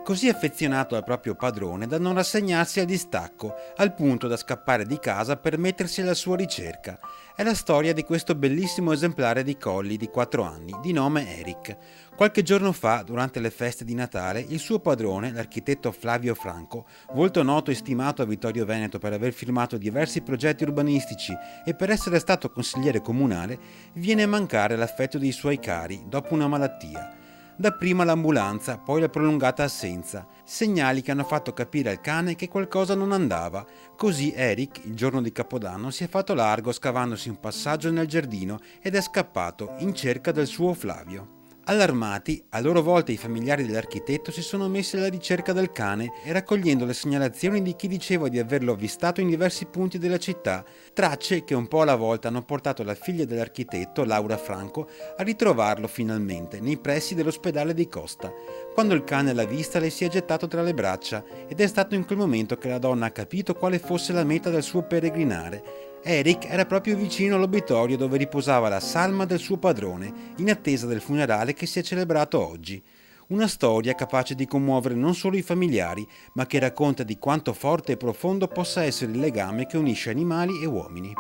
così affezionato al proprio padrone da non rassegnarsi al distacco, al punto da scappare di casa per mettersi alla sua ricerca. È la storia di questo bellissimo esemplare di collie di 4 anni, di nome Eric. Qualche giorno fa, durante le feste di Natale, il suo padrone, l'architetto Flavio Franco, volto noto e stimato a Vittorio Veneto per aver firmato diversi progetti urbanistici e per essere stato consigliere comunale, viene a mancare l'affetto dei suoi cari dopo una malattia. Dapprima l'ambulanza, poi la prolungata assenza, segnali che hanno fatto capire al cane che qualcosa non andava. Così Eric, il giorno di Capodanno, si è fatto largo scavandosi un passaggio nel giardino ed è scappato in cerca del suo Flavio. Allarmati, a loro volta i familiari dell'architetto si sono messi alla ricerca del cane e raccogliendo le segnalazioni di chi diceva di averlo avvistato in diversi punti della città, tracce che un po' alla volta hanno portato la figlia dell'architetto, Laura Franco, a ritrovarlo finalmente nei pressi dell'ospedale di Costa. Quando il cane l'ha vista le si è gettato tra le braccia ed è stato in quel momento che la donna ha capito quale fosse la meta del suo peregrinare. Eric era proprio vicino all'obitorio dove riposava la salma del suo padrone, in attesa del funerale che si è celebrato oggi. Una storia capace di commuovere non solo i familiari, ma che racconta di quanto forte e profondo possa essere il legame che unisce animali e uomini.